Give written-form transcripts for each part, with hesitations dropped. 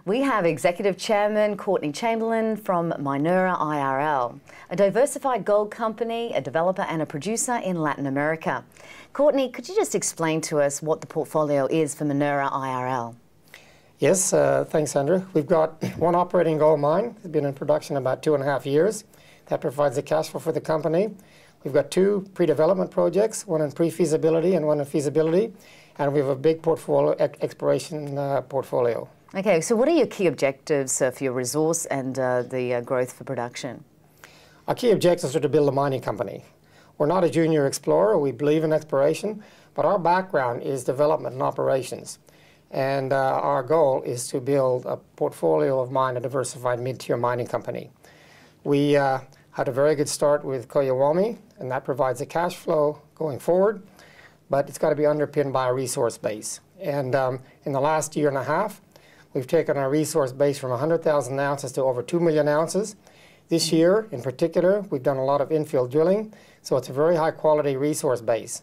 We have Executive Chairman Courtney Chamberlain from Minera IRL, a diversified gold company, a developer and a producer in Latin America. Courtney, could you just explain to us what the portfolio is for Minera IRL? Yes, thanks, Sandra. We've got one operating gold mine. It's been in production about 2.5 years. That provides the cash flow for the company. We've got two pre-development projects, one in pre-feasibility and one in feasibility. And we have a big portfolio, exploration portfolio. Okay, so what are your key objectives for your resource and the growth for production? Our key objectives are to build a mining company. We're not a junior explorer. We believe in exploration, but our background is development and operations. And our goal is to build a portfolio of mine, a diversified mid-tier mining company. We had a very good start with Collahuasi, and that provides a cash flow going forward, but it's got to be underpinned by a resource base. And in the last year and a half, we've taken our resource base from 100,000 ounces to over 2 million ounces. This year, in particular, we've done a lot of infill drilling, so it's a very high-quality resource base.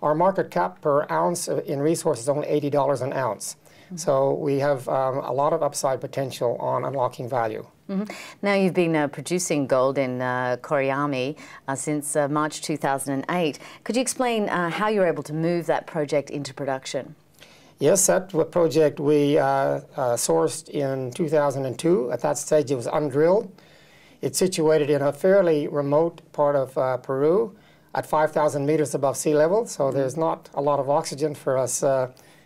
Our market cap per ounce in resource is only $80 an ounce. So we have a lot of upside potential on unlocking value. Now, you've been producing gold in Collahuasi since March 2008. Could you explain how you're able to move that project into production? Yes, that project we sourced in 2002. At that stage, it was undrilled. It's situated in a fairly remote part of Peru at 5,000 meters above sea level, so there's not a lot of oxygen for us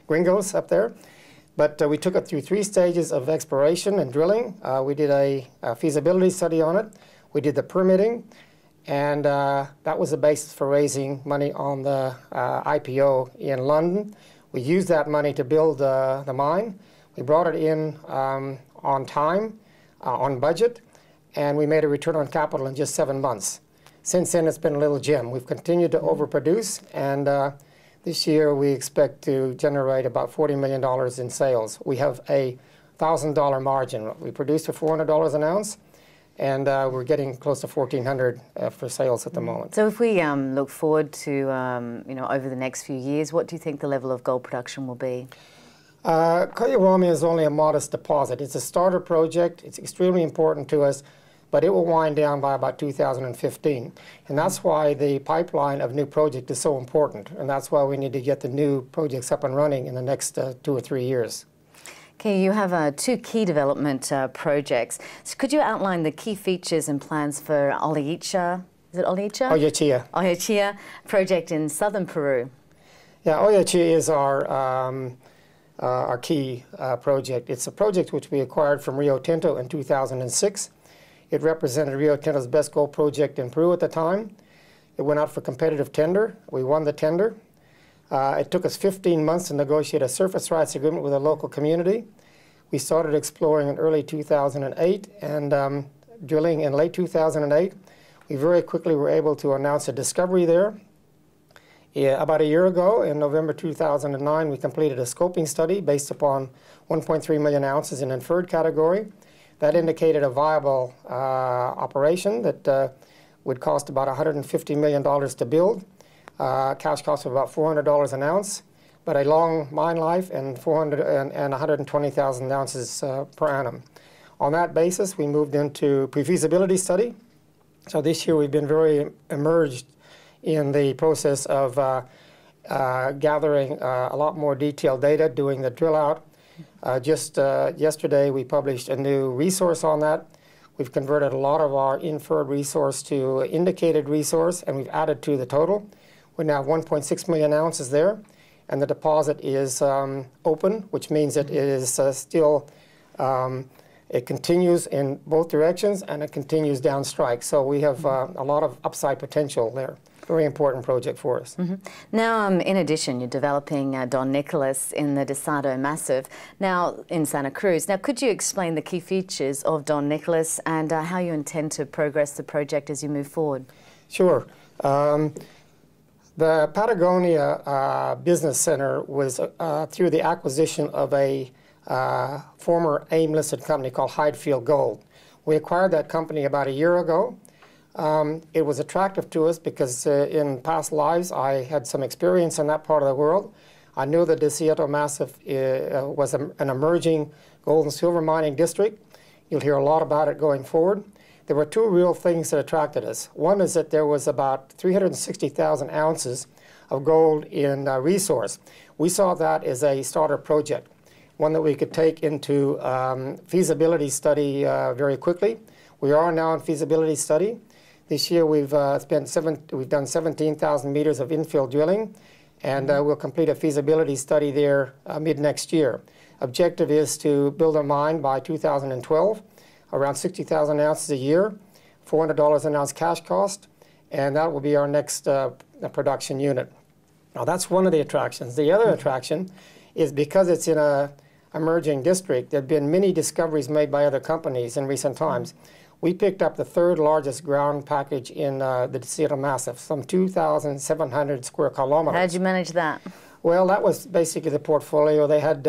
gringos up there. But we took it through 3 stages of exploration and drilling. We did a feasibility study on it. We did the permitting, and that was the basis for raising money on the IPO in London. We used that money to build the mine. We brought it in on time, on budget, and we made a return on capital in just 7 months. Since then, it's been a little gem. We've continued to overproduce, and this year we expect to generate about $40 million in sales. We have a $1,000 margin. We produced for $400 an ounce, and we're getting close to $1,400 for sales at the moment. So if we look forward to, over the next few years, what do you think the level of gold production will be? Collahuasi is only a modest deposit. It's a starter project. It's extremely important to us, but it will wind down by about 2015. And that's why the pipeline of new project is so important, and that's why we need to get the new projects up and running in the next 2 or 3 years. Okay, you have 2 key development projects. So could you outline the key features and plans for Ollecha, is it Ollecha? Ollecha. Ollecha project in southern Peru. Yeah, Ollecha is our key project. It's a project which we acquired from Rio Tinto in 2006. It represented Rio Tinto's best gold project in Peru at the time. It went out for competitive tender. We won the tender. It took us 15 months to negotiate a surface rights agreement with a local community. We started exploring in early 2008 and drilling in late 2008. We very quickly were able to announce a discovery there. About a year ago, in November 2009, we completed a scoping study based upon 1.3 million ounces in inferred category. That indicated a viable operation that would cost about $150 million to build, cash cost of about $400 an ounce, but a long mine life and 120,000 ounces per annum. On that basis, we moved into pre-feasibility study. So this year we've been very immersed in the process of gathering a lot more detailed data, doing the drill out. Just yesterday, we published a new resource on that. We've converted a lot of our inferred resource to indicated resource, and we've added to the total. We now have 1.6 million ounces there, and the deposit is open, which means it is still, it continues in both directions, and it continues down strike. So we have a lot of upside potential there. Very important project for us. Now, in addition, you're developing Don Nicolas in the Desado Massif, now in Santa Cruz. Now, could you explain the key features of Don Nicolas and how you intend to progress the project as you move forward? Sure. The Patagonia Business Center was through the acquisition of a former AIM-listed company called Hidefield Gold. We acquired that company about a year ago. It was attractive to us because in past lives I had some experience in that part of the world. I knew that the Desado Massif was an emerging gold and silver mining district. You'll hear a lot about it going forward. There were two real things that attracted us. One is that there was about 360,000 ounces of gold in resource. We saw that as a starter project, one that we could take into feasibility study very quickly. We are now in feasibility study. This year we've done 17,000 meters of infill drilling, and we'll complete a feasibility study there mid-next year. Objective is to build a mine by 2012, around 60,000 ounces a year, $400 an ounce cash cost, and that will be our next production unit. Now that's one of the attractions. The other attraction is because it's in a emerging district, there have been many discoveries made by other companies in recent times. We picked up the third largest ground package in the Desierto Massif, some 2,700 square kilometers. How did you manage that? Well, that was basically the portfolio they had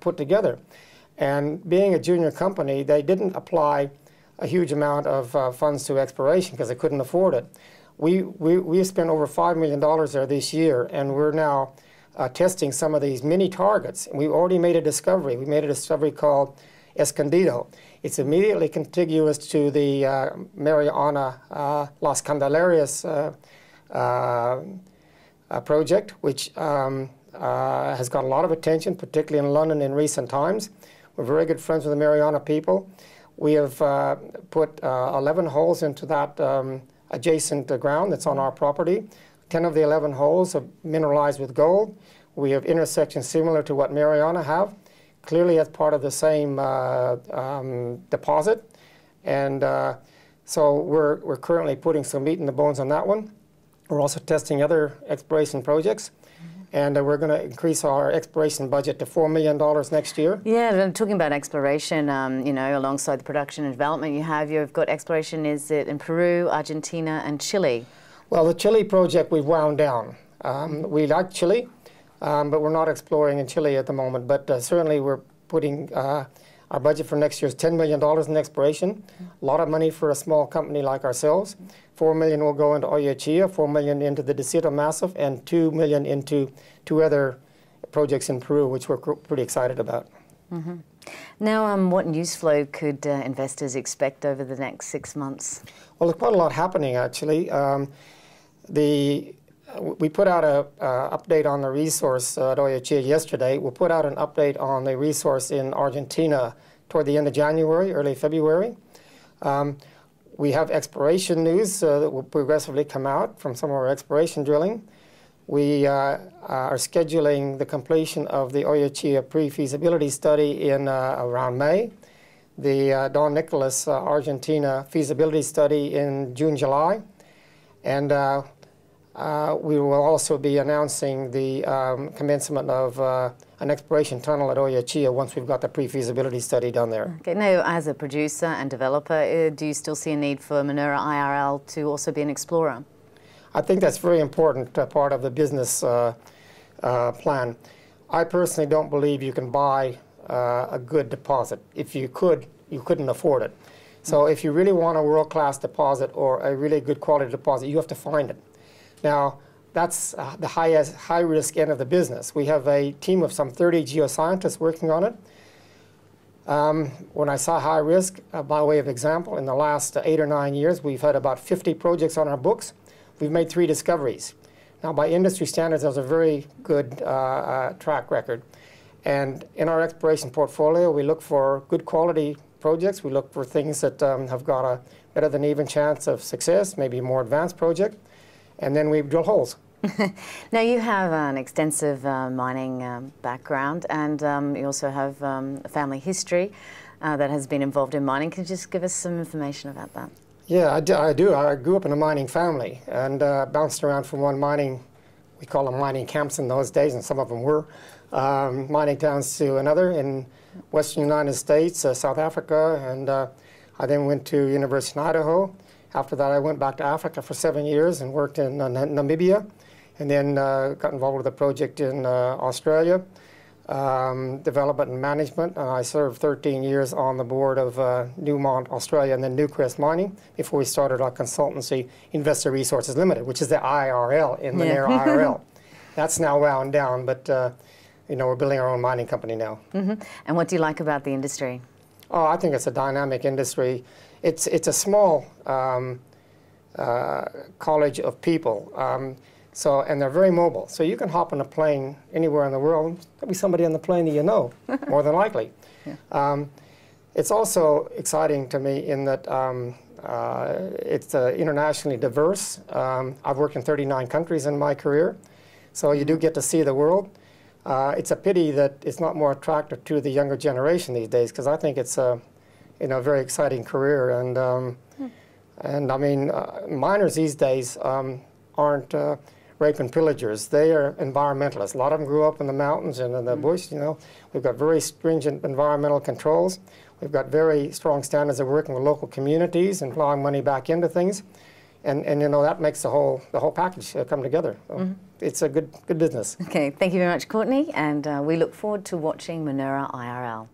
put together. And being a junior company, they didn't apply a huge amount of funds to exploration because they couldn't afford it. We spent over $5 million there this year, and we're now testing some of these mini targets. And we already made a discovery. We made a discovery called Escondido. It's immediately contiguous to the Mariana Las Candelarias project, which has got a lot of attention, particularly in London in recent times. We're very good friends with the Mariana people. We have put 11 holes into that adjacent ground that's on our property. 10 of the 11 holes are mineralized with gold. We have intersections similar to what Mariana have, clearly as part of the same deposit. And so we're currently putting some meat in the bones on that one. We're also testing other exploration projects. And we're going to increase our exploration budget to $4 million next year. Yeah, talking about exploration, you know, alongside the production and development you've got exploration, is it in Peru, Argentina and Chile? Well, the Chile project we've wound down. We like Chile, but we're not exploring in Chile at the moment. But certainly we're putting, our budget for next year is $10 million in exploration. A lot of money for a small company like ourselves. $4 million will go into Oyachilla, $4 million into the Desierto Massif, and $2 million into two other projects in Peru, which we're pretty excited about. Mm-hmm. Now, what news flow could investors expect over the next 6 months? Well, there's quite a lot happening, actually. We put out an update on the resource at Oyachilla yesterday. We'll put out an update on the resource in Argentina toward the end of January, early February. We have exploration news that will progressively come out from some of our exploration drilling. We are scheduling the completion of the Oyachilla pre-feasibility study in around May. The Don Nicolas Argentina feasibility study in June, July. And we will also be announcing the commencement of an exploration tunnel at Oyachilla once we've got the pre-feasibility study done there. Okay. Now, as a producer and developer, do you still see a need for Minera IRL to also be an explorer? I think that's a very important part of the business plan. I personally don't believe you can buy a good deposit. If you could, you couldn't afford it. So if you really want a world-class deposit or a really good quality deposit, you have to find it. Now, that's the high-risk end of the business. We have a team of some 30 geoscientists working on it. When I say high risk, by way of example, in the last 8 or 9 years, we've had about 50 projects on our books. We've made 3 discoveries. Now, by industry standards, that's a very good track record. And in our exploration portfolio, we look for good quality projects. We look for things that have got a better than even chance of success, maybe a more advanced project. And then we drill holes. Now, you have an extensive mining background, and you also have a family history that has been involved in mining. Can you just give us some information about that? Yeah, I do. I grew up in a mining family and bounced around from one mining, we call them mining camps in those days, and some of them were, mining towns to another in western United States, South Africa, and I then went to University in Idaho. After that, I went back to Africa for 7 years and worked in Namibia, and then got involved with a project in Australia, development and management. And I served 13 years on the board of Newmont Australia and then Newcrest Mining before we started our consultancy, Investor Resources Limited, which is the IRL in Minera IRL. That's now wound down, but we're building our own mining company now. And what do you like about the industry? Oh, I think it's a dynamic industry. It's a small college of people, and they're very mobile. So you can hop on a plane anywhere in the world. There'll be somebody on the plane that you know, more than likely. Yeah. It's also exciting to me in that it's internationally diverse. I've worked in 39 countries in my career, so you do get to see the world. It's a pity that it's not more attractive to the younger generation these days, because I think it's a very exciting career. And I mean, miners these days aren't rape and pillagers. They are environmentalists. A lot of them grew up in the mountains and in the bush. We've got very stringent environmental controls. We've got very strong standards of working with local communities and plowing money back into things, and that makes the whole package come together. So it's a good business. Okay, thank you very much, Courtney, and we look forward to watching Minera IRL.